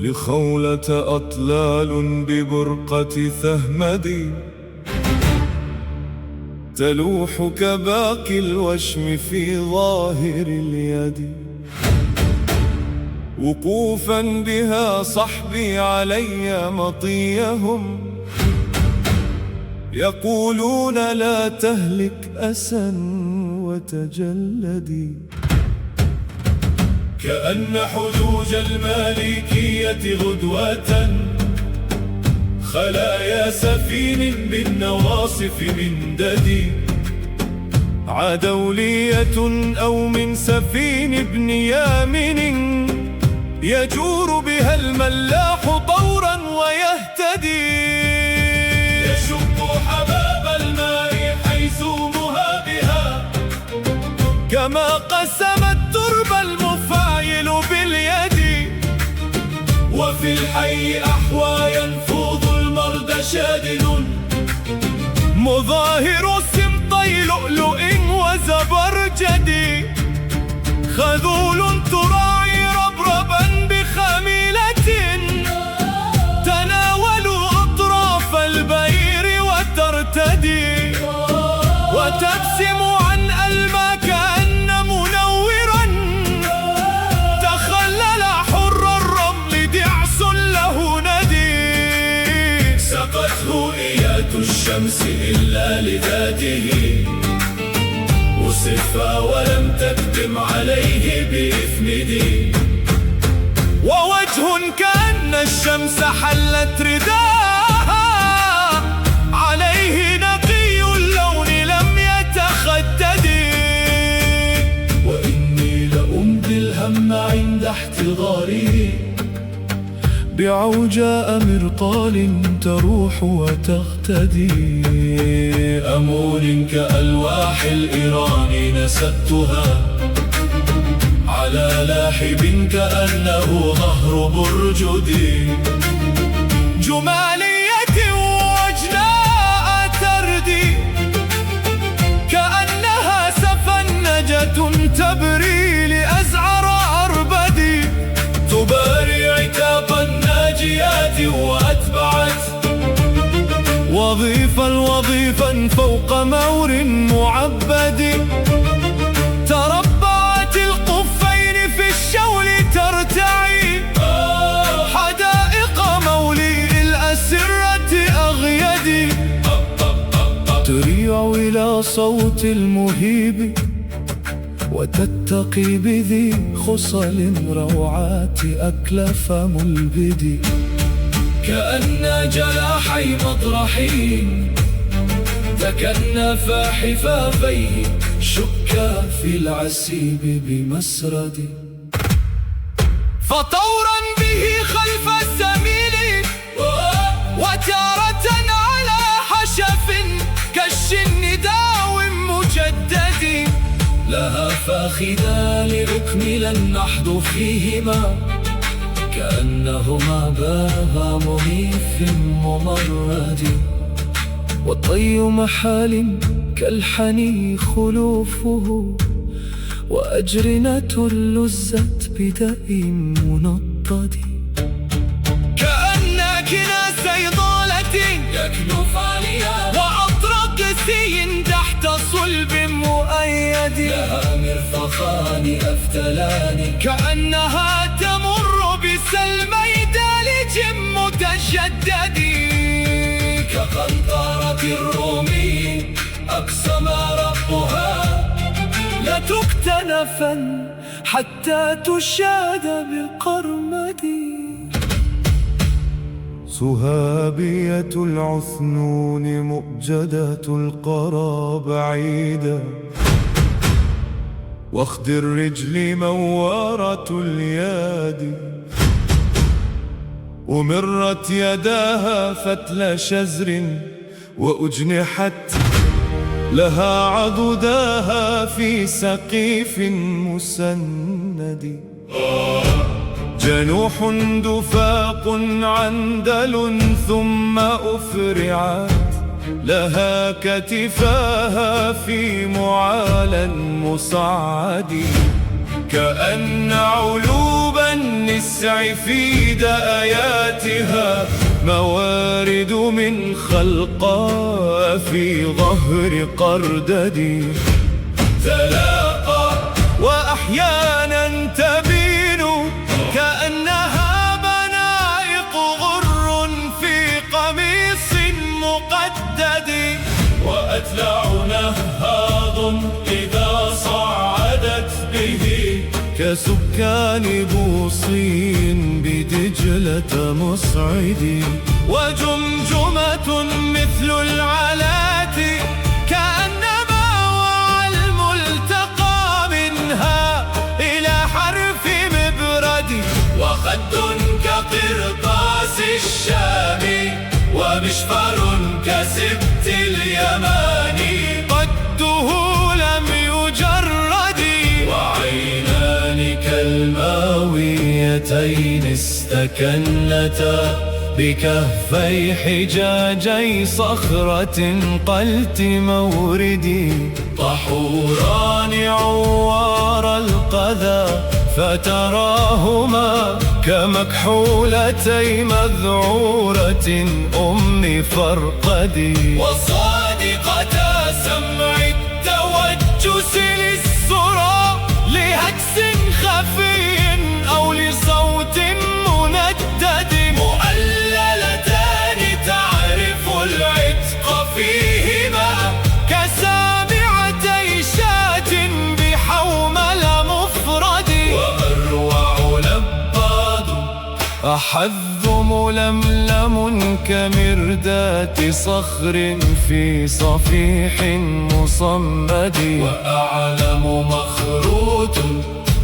لخولة أطلال ببرقة ثهمد تلوح كباقي الوشم في ظاهر اليد. وقوفا بها صحبي علي مطيهم يقولون لا تهلك أسا وتجلدي. كأن حجوج المالكية غدوة خلايا سفين بالنواصف من ددي. عدولية أو من سفين ابن يامن يجور بها الملاح طورا ويهتدي. يشق حباب الماء حيثومها بها كما قسم الترب المفاعل باليد. وفي الحي أحوى ينفوض المرد شادد مظاهر سمطي لؤلؤ وزبرجد. خذول تراعي ربربا بخميلة تناولوا أطراف البئر وترتدي. وتبسم عن ألما كأن منورا تخلل حر الرمل دعس له ندي. سقته إيات الشمس إلا لذاته وصفا ولم تكتم عليه بإثمدي. ووجه كأن الشمس حلت رداها عليه نقي اللون لم يتخدد. وإني لأمضي الهم عند احتضاره بعوجاء مرقال تروح وتغتدي. أمور كألواح الإيران نسدتها على لاحب كأنه ظهر برجدي. جمالية وجناء تردي كأنها سفنجة تبري لأزعر أربدي. تباري عتاب الناجيات وأتبعت وظيفا فوق مور معبد. تربعت القفين في الشول ترتعي حدائق مولي الأسرة أغيدي. تريع إلى صوت المهيب وتتقي بذي خصل روعات أكلف ملبدي. كأن جلاحي مطرحين تكنف حفافيه شكا في العسيب بمسرد. فطورا به خلف السميل وتارة على حشف كالشن داو مجدد. لها فاخذا لأكمل النحض فيهما كأنهما بابا مهيف ممرد. والطي محال كالحني خلوفه وأجرنة لزت بداء منطد. كأن كناس صيدالة يكنف عليها وأطرق سي تحت صلب مؤيد. لها مرفقان أفتلان كأنها تمر بسلمي دالج متجدد. كقنطرة الرومي أقسم ربها لتكتنفا حتى تشاد بقرمدي. سهابية العثنون مؤجدة القرى بعيدة. واخد الرجل موارة اليد. ومرت يداها فتل شزر وأجنحت لها عضداها في سقيف مسند. جنوح دفاق عندل ثم أفرعت لها كتفاها في معالى مصعد. كأن علوب النسع في دآياتها موارد من خلقاء في ظهر قرددي تلاقى وأحيانا تبين كأنها بنائق غر في قميص مقدد وأتلع نهاض إذا صعدت به كسكان بوصين بدجلة مصعد وجمجمة مثل العلات كأنما وعى الملتقى منها إلى حرف مبرد وخد كقرطاس الشام ومشفر كسبت اليماني قده لم يجرد وعينان كالماويتين استكنتا بكهفي حجاجي صخرة قلت موردي طحوران عوار القذى فتراهما كمكحولتي مذعورة أم فرقدي وصادقتا سمع التوجس للسرى لهجس خفي أو لصوت مندد مؤللتان تعرف العتق فيهما كسامعتي شاة بحومل مفرد وأروع لباد أحذ ململم كمردات صخر في صفيح مصمد وأعلم مخروط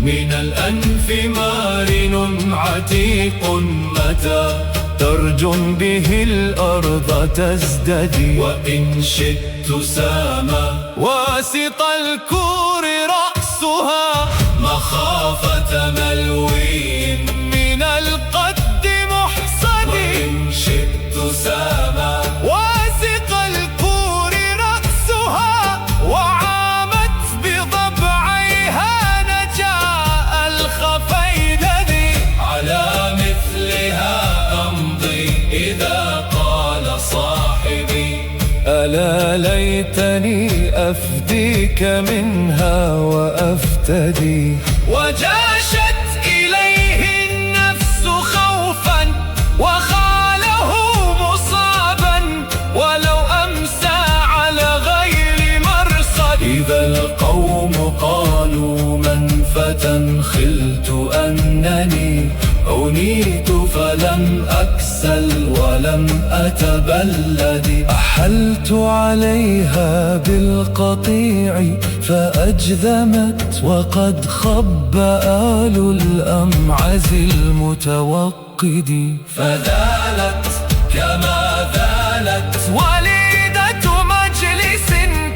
من الأنف مارن عتيق متى ترجم به الأرض تزددي وإن شئت ساما واسط الكور رأسها مخافة ملوي من القد محصد وإن شئت ساما واسط الكور رأسها وعامت بضبعيها نجاء الخفيدد على مثلها أمضي إذا قال صاحبي ألا ليتني أفديك منها وأفتدي وجاشت إليه النفس خوفا وخاله مصابا ولو أمسى على غير مرصد إذا القوم قالوا من فتى خلت أنني عنيت فلم أكسل ولم أتبلد أحلت عليها بالقطيع فأجذمت وقد خب آل الأمعز المتوقد فذالت كما ذالت وليدة مجلس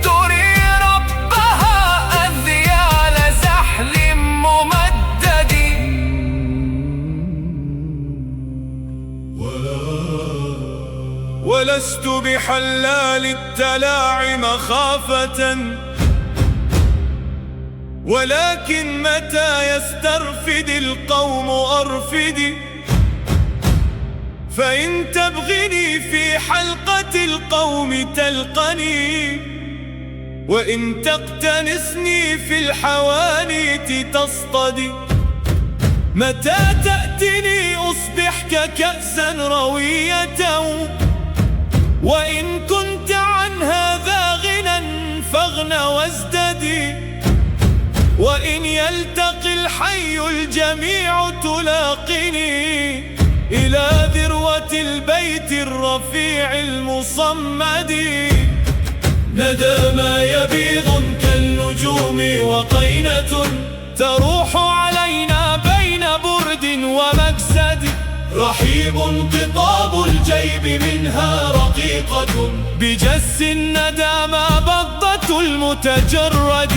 تري ربها أذيال زحل ممدد ولست بحلال التلاع مخافة ولكن متى يسترفد القوم أرفدي فإن تبغني في حلقة القوم تلقني وإن تقتنسني في الحوانيت تصطدي متى تأتني أصبحك كأسا روية وإن كنت عن هذا غنى فاغن وازددي وإن يلتقي الحي الجميع تلاقني إلى ذروة البيت الرفيع المصمد ندى ما يبيض كالنجوم وقينة تروح علينا بين برد ومكسد رحيب قطاب الجيب منها رقيقة بجس الندى ما بضة المتجرد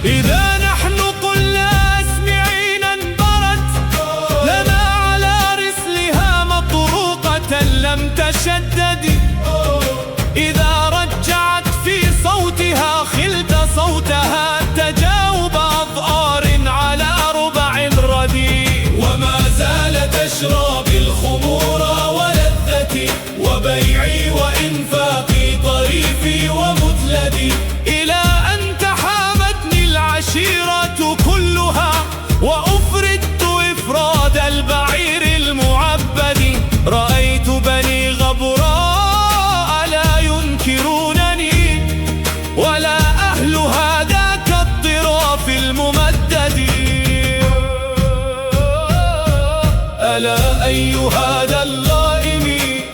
إذا نحن قلنا أسمعين انبرت لنا على رسلها مطروقة لم تشدد إذا رجعت في صوتها خلت صوتها تجاوب أضآر على ألا أي هذا اللائم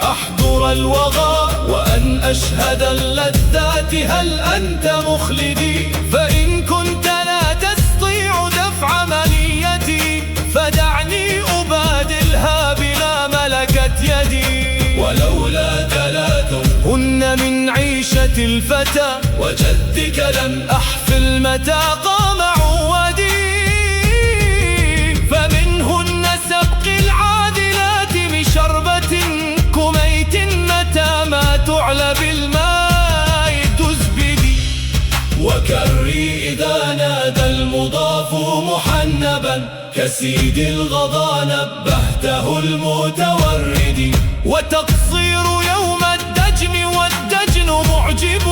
أحضر الوغى وأن أشهد اللذات هل أنت مخلدي. فإن كنت لا تستطيع دفع منيتي فدعني أبادلها بما ملكت يدي. ولولا ثلاثهن من عيشة الفتى وجدك لم أحفل متى قام عودي. فمنهن سبق العادلات بشربة كميت متى ما تعلى بالماء تزبدي. وكري إذا نادى المضاف محنبا كسيد الغضا نبهته المتورد. وتقصير يوم الدجن والدجن معجب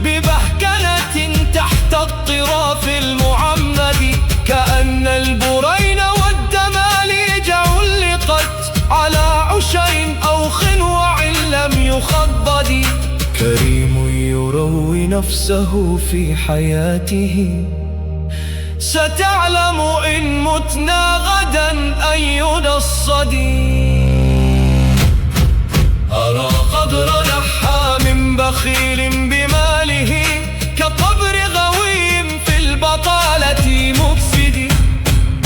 ببهكنة تحت الطراف المعمد. كأن البرين والدماليج علقت على عشر أو خنوع لم يخضد. كريم يروي نفسه في حياته ستعلم إن متنا غدا أينا الصديق. أرى قبر نحى من بخيل بماله كقبر غوي في البطالة مفسد.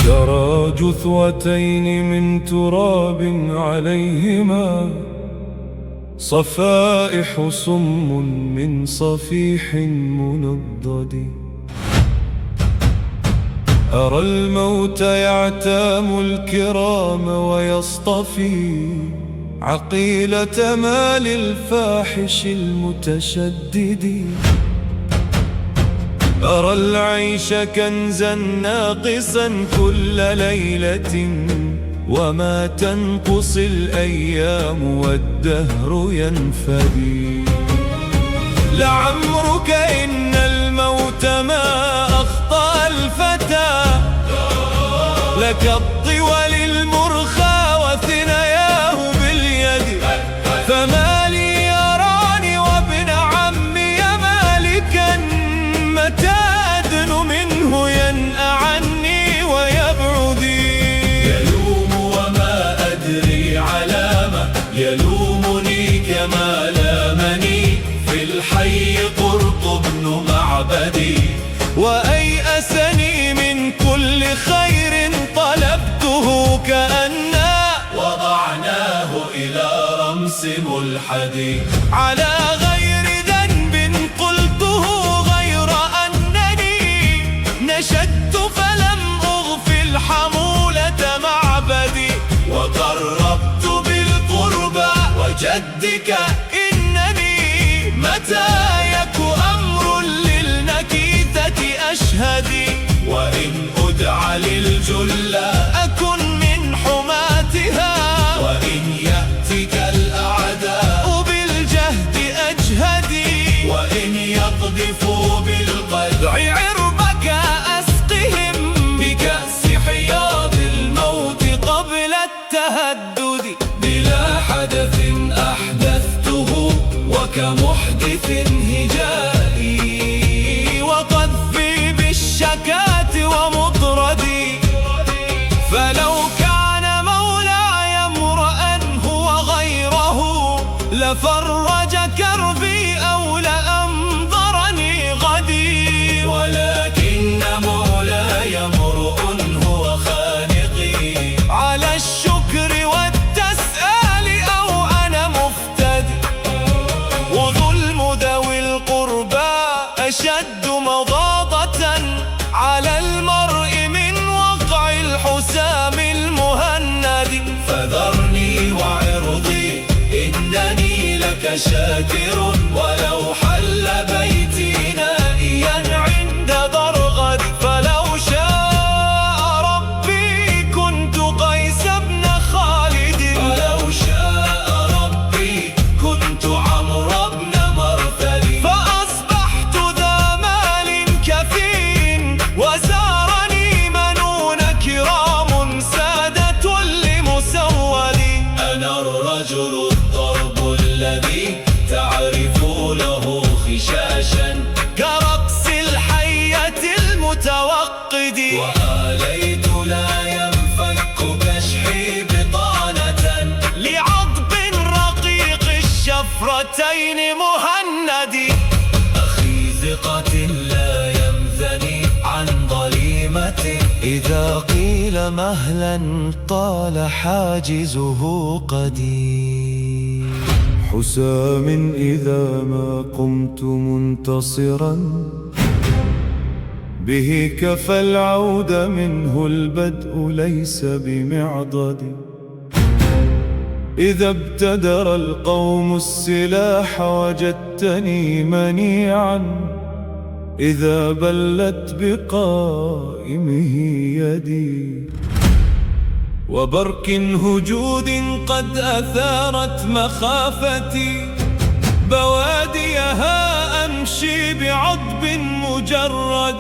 يرى جثوتين من تراب عليهما صفائح سم من صفيح منضد. أرى الموت يعتام الكرام ويصطفي عقيلة مال الفاحش المتشدد. أرى العيش كنزا ناقصا كل ليلة وما تنقص الأيام والدهر ينفدي. لعمرك إن الموت ما أخطأ الفتى لك الطول المرخى وثنياه باليد. فما لي يراني وابن عمي مالكا متى أدن منه ينأى عني ويبعدي. يلوم وما أدري علامة يلومني كما لامني في الحي قرط بن معبدي. وأيأسني من كل خير طلبته كأنا وضعناه إلى رمس ملحدي. على غير ذنب قلته غير أنني نشدت فلم أغفل حمولة معبدي. وقربت بالقربى وجدك إنني متى يك أمر للنكيتة أشهدي. وإن أدعى للجلة أكن من حماتها وإن يأتك الأعداء بالجهد أجهدي. وإن يقذفوا بالقدع عربك أسقهم بكأس حياض الموت قبل التهدد. بلا حدث أحدثته وكمحدث هجائي. وقذفي بالشكاة ومطردي. فلو كان مولاي امرأ هو غيره لفرج كربي أو لأنظرني غدي. ولكن مولاي امرؤ هو خالقي. على الشكر والتسأل أو أنا مفتدي. وظلم ذوي القربى أشد مضاضة على المرء من وقع الحسام المهند. فذرني وعرضي إنني لك شاكر ولو حل بيتي نائيا عند ضرغد. فلو شاء ربي كنت قيس بن خالد. ولو شاء ربي كنت عمرو بن مرثد. فأصبحت ذا مال كثير وزارني منون كرام سادة لمسود. أنا الرجل الضرب الذي تعرفون الشفرتين مهندي. أخي ثقة لا يمثني عن ظليمة، إذا قيل مهلا طال حاجزه قديم. حسام إذا ما قمت منتصرا، به كفى العود منه البدء ليس بمعضد. إذا ابتدر القوم السلاح وجدتني منيعا، إذا بلت بقائمه يدي. وبرك هجود قد أثارت مخافتي، بواديها أمشي بعضب مجرد.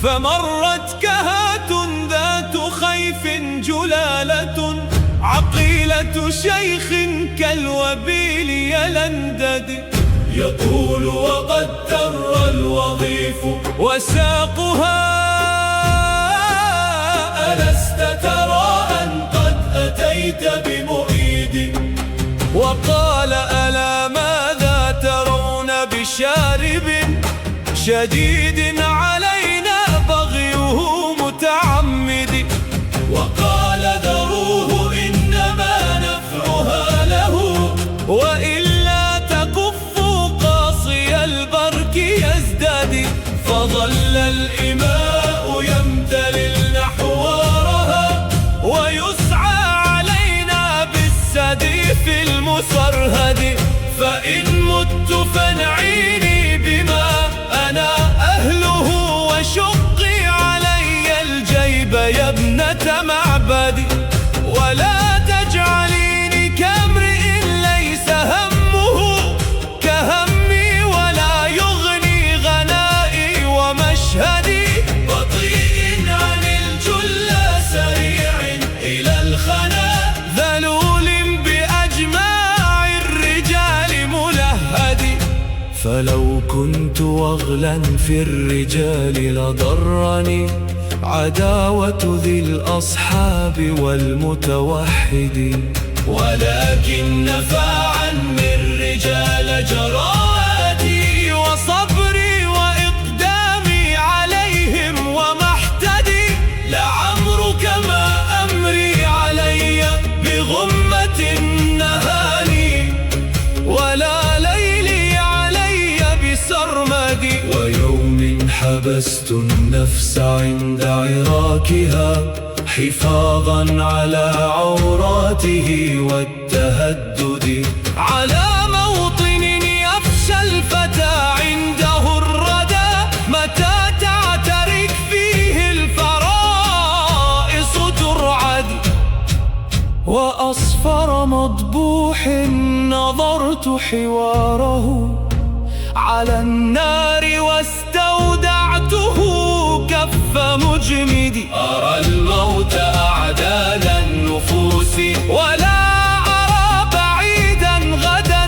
فمرت كهات ذات خيف جلالة، عقيلة شيخ كالوبيل يلندد. يقول وقد تر الوظيف وساقها، ألست ترى أن قد أتيت بمؤيد؟ وقال ألا ماذا ترون بشارب شديد علينا بغيه متعمد؟ وقال ذروه إنما نفعها له، وإلا تكفوا قاصي البرك يزداد. فظل الإماء يمتلئ حوارها، ويسعى علينا بالسديف المسرهد. فإن مت فانعيني بما أنا أهله، وشقي علي الجيب يا ابنة معبدي. ولا تجعليني كامرئ ليس همه كهمي، ولا يغني غنائي ومشهدي. بطيء عن الجلى سريع إلى الخنا، ذلول بأجماع الرجال ملهدي. فلو كنت وغلا في الرجال لضرني عداوة ذي الأصحاب والمتوحد. ولكن نفاعا من رجال جراتي، وصبري وإقدامي عليهم ومحتدي. لعمرك ما أمري علي بغمة نهاني، ولا ليلي علي بسرمدي. ويوم حبست النفس عند عراكها، حفاظا على عوراته والتهدد. على موطن يفشى الفتى عنده الردى، متى تعترك فيه الفرائص ترعد. وأصفر مضبوح نظرت حواره على النار، واستودعته كف مجمدي. أرى الموت أعداد النفوس، ولا أرى بعيدا غدا،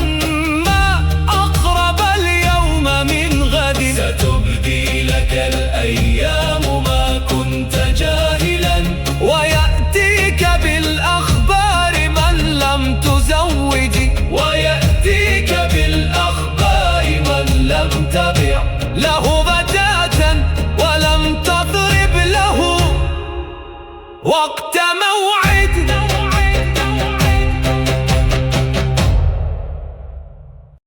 ما أقرب اليوم من غد. ستبدي لك الأيام ما كنت جاهلا، ويأتيك بالأخبار من لم تزوج. ويأتيك بالأخبار من لم تبع له فتاة، ولم تضرب له وقت موعد.